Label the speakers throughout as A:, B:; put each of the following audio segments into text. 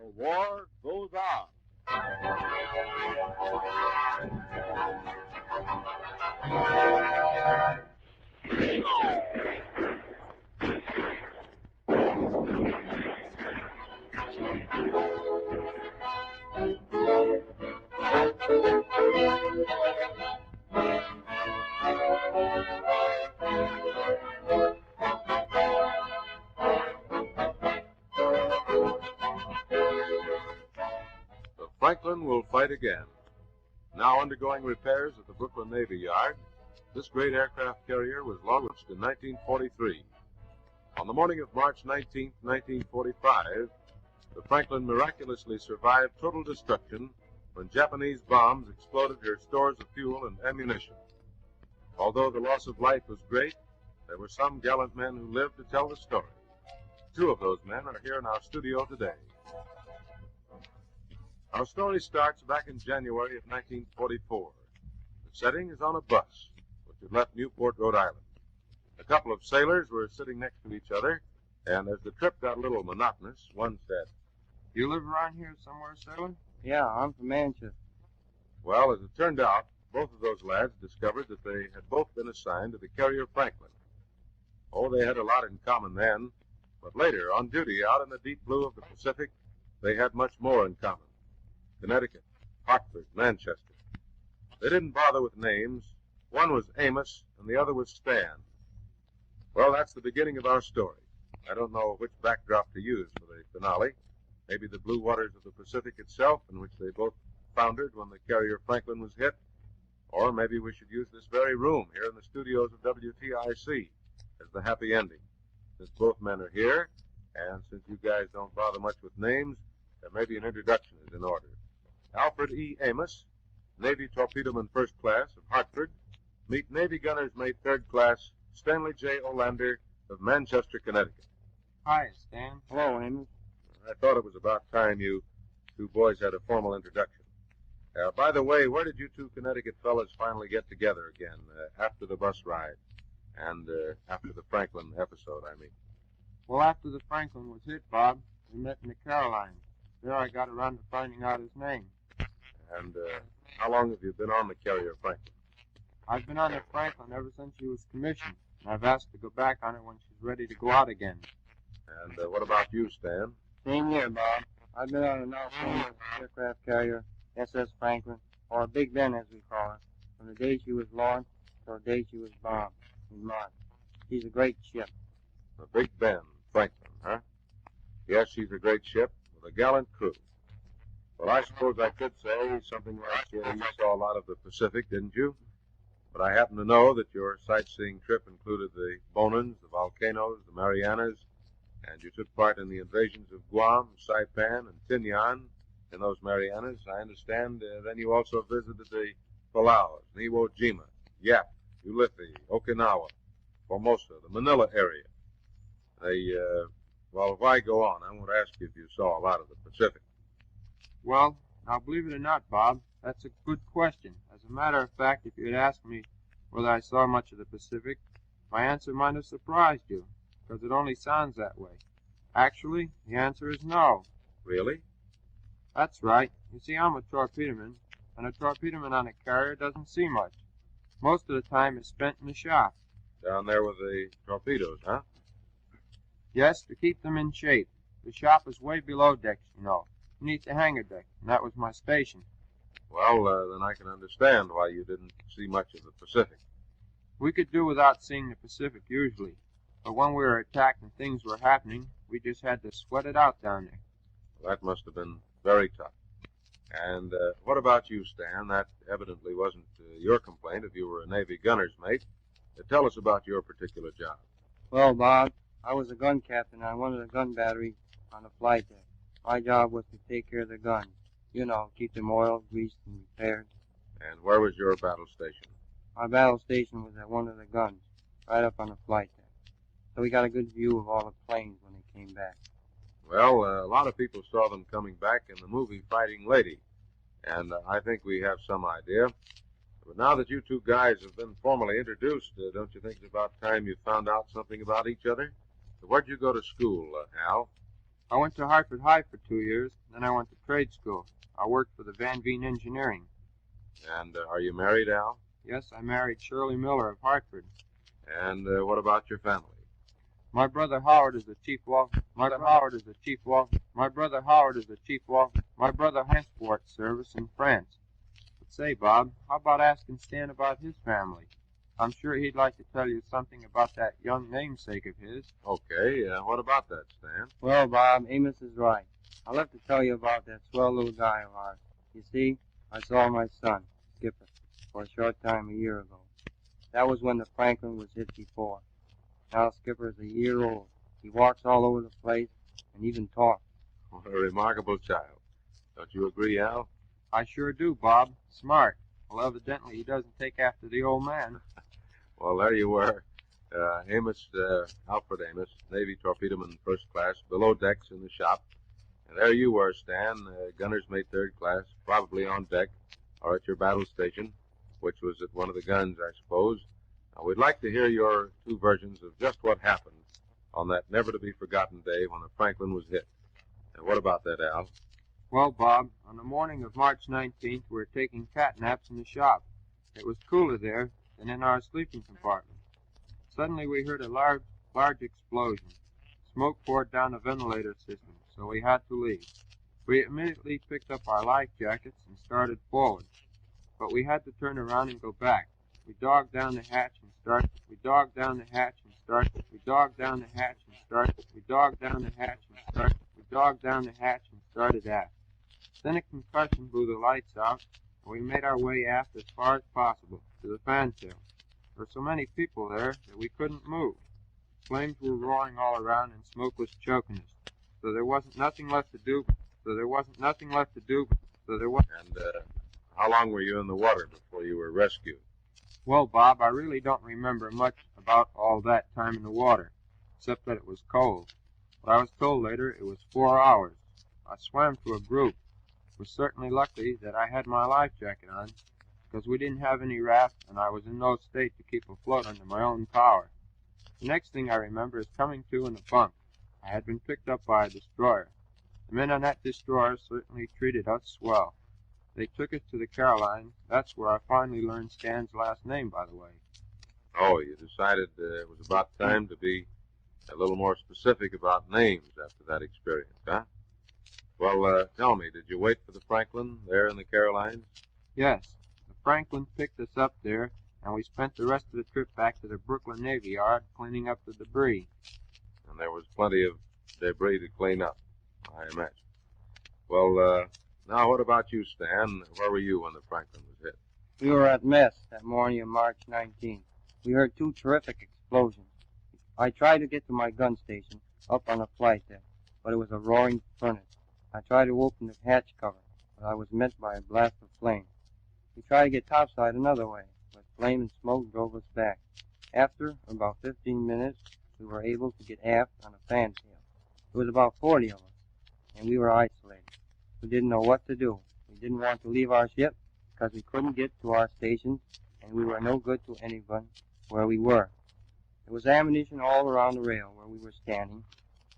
A: The war goes on.
B: Franklin will fight again. Now undergoing repairs at the Brooklyn Navy Yard, this great aircraft carrier was launched in 1943. On the morning of March 19, 1945, the Franklin miraculously survived total destruction when Japanese bombs exploded her stores of fuel and ammunition. Although the loss of life was great, there were some gallant men who lived to tell the story. Two of those men are here in our studio today. Our story starts back in January of 1944. The setting is on a bus, which had left Newport, Rhode Island. A couple of sailors were sitting next to each other, and as the trip got a little monotonous, one said,
C: "You live around here somewhere, sailor?"
D: "Yeah, I'm from Manchester."
B: Well, as it turned out, both of those lads discovered that they had both been assigned to the carrier Franklin. Oh, they had a lot in common then, but later, on duty out in the deep blue of the Pacific, they had much more in common. Connecticut, Hartford, Manchester. They didn't bother with names. One was Amos, and the other was Stan. Well, that's the beginning of our story. I don't know which backdrop to use for the finale. Maybe the blue waters of the Pacific itself, in which they both foundered when the carrier Franklin was hit. Or maybe we should use this very room here in the studios of WTIC as the happy ending. Since both men are here, and since you guys don't bother much with names, maybe an introduction is in order. Alfred E. Amos, Navy Torpedoman First Class of Hartford. Meet Navy Gunner's Mate Third Class, Stanley J. Olander of Manchester, Connecticut.
C: Hi, Stan.
D: Hello, Amos.
B: I thought it was about time you two boys had a formal introduction. By the way, where did you two Connecticut fellas finally get together again, after the bus ride? And after the Franklin episode, I mean.
C: Well, after the Franklin was hit, Bob, we met in the Carolines. There I got around to finding out his name.
B: And how long have you been on the carrier Franklin?
C: I've been on the Franklin ever since she was commissioned, and I've asked to go back on her when she's ready to go out again.
B: And what about you, Stan?
D: Same here, Bob. I've been on an outgoing aircraft carrier, SS Franklin, or Big Ben as we call her, from the day she was launched till the day she was bombed in March. She's a great ship.
B: The Big Ben Franklin, huh? Yes, she's a great ship with a gallant crew. Well, I suppose I could say something like you saw a lot of the Pacific, didn't you? But I happen to know that your sightseeing trip included the Bonans, the volcanoes, the Marianas, and you took part in the invasions of Guam, Saipan, and Tinian in those Marianas. I understand then you also visited the Palaus, Iwo Jima, Yap, Ulithi, Okinawa, Formosa, the Manila area. Well, if I go on, I won't ask you if you saw a lot of the Pacific.
C: Well, now believe it or not, Bob, that's a good question. As a matter of fact, if you had asked me whether I saw much of the Pacific, my answer might have surprised you, because it only sounds that way. Actually, the answer is no.
B: Really?
C: That's right. You see, I'm a torpedoman, and a torpedoman on a carrier doesn't see much. Most of the time is spent in the shop.
B: Down there with the torpedoes, huh?
C: Yes, to keep them in shape. The shop is way below decks, you know, beneath the hangar deck, and that was my station.
B: Well, then I can understand why you didn't see much of the Pacific.
C: We could do without seeing the Pacific usually, but when we were attacked and things were happening, we just had to sweat it out down there.
B: Well, that must have been very tough. And what about you, Stan? That evidently wasn't your complaint if you were a Navy gunner's mate. Tell us about your particular job.
D: Well, Bob, I was a gun captain on one of the gun batteries on the flight deck. My job was to take care of the guns. You know, keep them oiled, greased, and repaired.
B: And where was your battle station?
D: Our battle station was at one of the guns, right up on the flight deck. So we got a good view of all the planes when they came back.
B: Well, a lot of people saw them coming back in the movie Fighting Lady, and I think we have some idea. But now that you two guys have been formally introduced, don't you think it's about time you found out something about each other? So where'd you go to school, Al?
C: I went to Hartford High for 2 years, then I went to trade school. I worked for the Van Veen Engineering.
B: And are you married, Al?
C: Yes, I married Shirley Miller of Hartford.
B: And what about your family?
C: My brother Howard is the chief My brother Howard is the chief My brother Howard is the chief My brother transport service in France. But say, Bob, how about asking Stan about his family? I'm sure he'd like to tell you something about that young namesake of his.
B: Okay, what about that, Stan?
D: Well, Bob, Amos is right. I'll have to tell you about that swell little guy of ours. You see, I saw my son, Skipper, for a short time a year ago. That was when the Franklin was hit before. Now Skipper's a year old. He walks all over the place and even talks.
B: What a remarkable child. Don't you agree, Al?
C: I sure do, Bob. Smart. Well, evidently he doesn't take after the old man.
B: Well, there you were. Amos, Alfred Amos, Navy torpedoman first class, below decks in the shop. And there you were, Stan, gunner's mate third class, probably on deck or at your battle station, which was at one of the guns, I suppose. Now, we'd like to hear your two versions of just what happened on that never-to-be-forgotten day when the Franklin was hit. And what about that, Al?
C: Well, Bob, on the morning of March 19th, we were taking cat naps in the shop. It was cooler there than in our sleeping compartment. Suddenly we heard a large explosion. Smoke poured down the ventilator system, so we had to leave. We immediately picked up our life jackets and started forward, but we had to turn around and go back. We dogged down the hatch and started. We dogged down the hatch and started. We dogged down the hatch and started. We dogged down the hatch and started. We dogged down the hatch and started aft. Then a concussion blew the lights out, and we made our way aft as far as possible to the fantail. There were so many people there that we couldn't move. Flames were roaring all around, and smoke was choking us. So there wasn't nothing left to do. And
B: how long were you in the water before you were rescued?
C: Well, Bob, I really don't remember much about all that time in the water, except that it was cold. But I was told later it was 4 hours. I swam to a group. It was certainly lucky that I had my life jacket on, because we didn't have any raft, and I was in no state to keep afloat under my own power. The next thing I remember is coming to in a bunk. I had been picked up by a destroyer. The men on that destroyer certainly treated us swell. They took us to the Carolines. That's where I finally learned Stan's last name, by the way.
B: Oh, you decided it was about time to be a little more specific about names after that experience, huh? Well, tell me, did you wait for the Franklin there in the Carolines?
C: Yes. The Franklin picked us up there, and we spent the rest of the trip back to the Brooklyn Navy Yard cleaning up the debris.
B: And there was plenty of debris to clean up, I imagine. Well, now what about you, Stan? Where were you when the Franklin was hit?
D: We were at mess that morning of March 19th. We heard two terrific explosions. I tried to get to my gun station up on the flight deck, but it was a roaring furnace. I tried to open the hatch cover, but I was met by a blast of flame. We tried to get topside another way, but flame and smoke drove us back. After about 15 minutes, we were able to get aft on a fantail. It was about 40 of us, and we were isolated. We didn't know what to do. We didn't want to leave our ship because we couldn't get to our stations, and we were no good to anyone where we were. There was ammunition all around the rail where we were standing,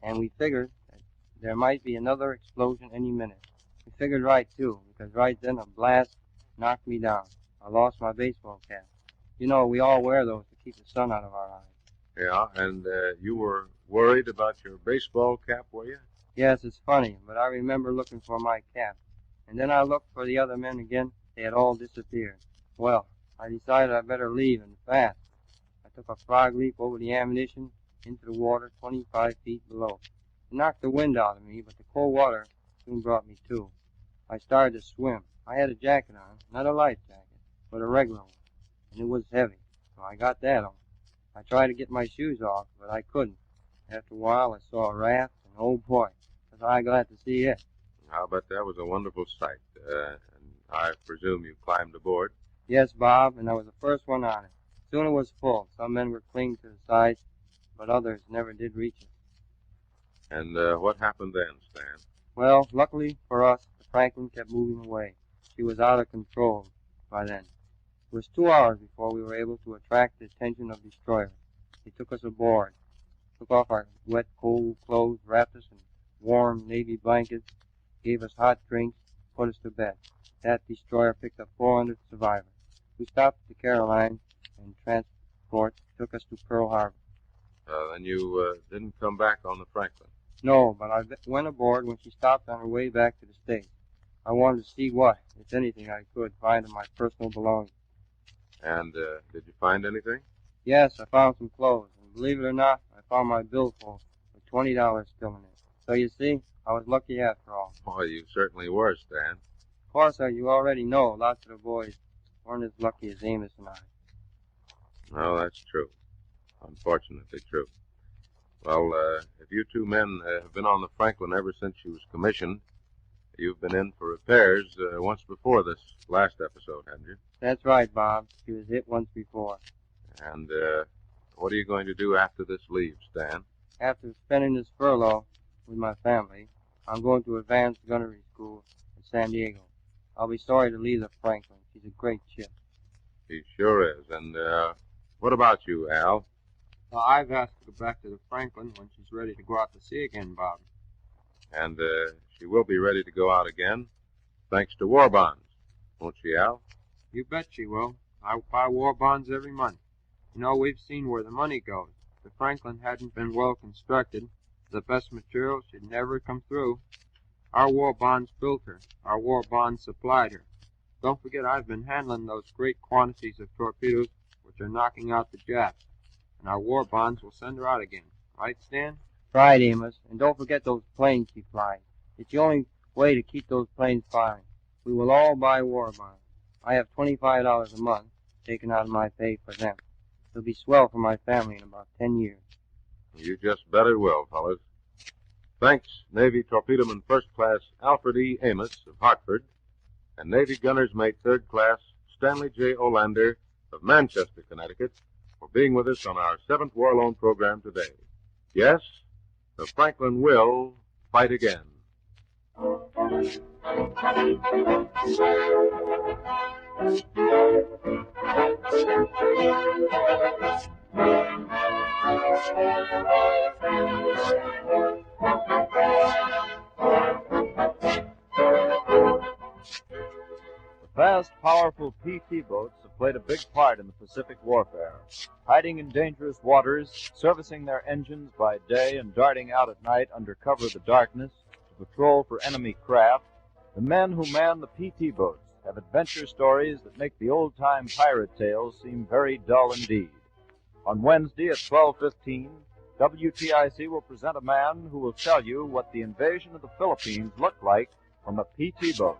D: and we figured that there might be another explosion any minute. We figured right, too, because right then a blast knocked me down. I lost my baseball cap. You know, we all wear those to keep the sun out of our eyes.
B: Yeah, and you were worried about your baseball cap, were you?
D: Yes, it's funny, but I remember looking for my cap. And then I looked for the other men again. They had all disappeared. Well, I decided I better leave, and fast. I took a frog leap over the ammunition into the water 25 feet below. It knocked the wind out of me, but the cold water soon brought me to. I started to swim. I had a jacket on, not a life jacket, but a regular one, and it was heavy, so I got that on. I tried to get my shoes off, but I couldn't. After a while, I saw a raft, and oh boy, was I glad to see it.
B: I'll bet that was a wonderful sight. And I presume you climbed aboard?
D: Yes, Bob, and I was the first one on it. Soon it was full. Some men were clinging to the sides, but others never did reach it.
B: And what happened then, Stan?
D: Well, luckily for us, the Franklin kept moving away. She was out of control by then. It was 2 hours before we were able to attract the attention of destroyers. They took us aboard, took off our wet, cold clothes, wrapped us in warm Navy blankets, gave us hot drinks, put us to bed. That destroyer picked up 400 survivors. We stopped at the Caroline, and transport took us to Pearl Harbor.
B: Then you didn't come back on the Franklin.
D: No, but I went aboard when she stopped on her way back to the States. I wanted to see what, if anything, I could find of my personal belongings.
B: And did you find anything?
D: Yes, I found some clothes, and believe it or not, I found my billfold with $20 still in it. So you see, I was lucky after all.
B: Boy, you certainly were, Stan.
D: Of course, you already know lots of the boys weren't as lucky as Amos and I.
B: No, that's true. Unfortunately true. Well, if you two men have been on the Franklin ever since she was commissioned, you've been in for repairs once before this last episode, haven't you?
D: That's right, Bob. She was hit once before.
B: And what are you going to do after this leaves, Stan?
D: After spending this furlough with my family, I'm going to advanced gunnery school in San Diego. I'll be sorry to leave the Franklin. She's a great ship.
B: He sure is. And what about you, Al?
C: Well, I've asked to go back to the Franklin when she's ready to go out to sea again, Bob.
B: And she will be ready to go out again, thanks to war bonds, won't she, Al?
C: You bet she will. I buy war bonds every month. You know, we've seen where the money goes. If the Franklin hadn't been well constructed, the best material, she'd never come through. Our war bonds built her. Our war bonds supplied her. Don't forget, I've been handling those great quantities of torpedoes which are knocking out the Japs. And our war bonds will send her out again. Right, Stan?
D: Right, Amos. And don't forget those planes she flies. It's the only way to keep those planes flying. We will all buy war bonds. I have $25 a month taken out of my pay for them. It'll be swell for my family in about 10 years.
B: You just bet it will, fellas. Thanks, Navy Torpedoman First Class Alfred E. Amos of Hartford, and Navy Gunner's Mate Third Class Stanley J. Olander of Manchester, Connecticut, for being with us on our 7th War Loan program today. Yes, the Franklin will fight again.
A: Fast, powerful PT boats have played a big part in the Pacific warfare. Hiding in dangerous waters, servicing their engines by day and darting out at night under cover of the darkness to patrol for enemy craft, the men who man the PT boats have adventure stories that make the old-time pirate tales seem very dull indeed. On Wednesday at 12:15, WTIC will present a man who will tell you what the invasion of the Philippines looked like from a PT boat.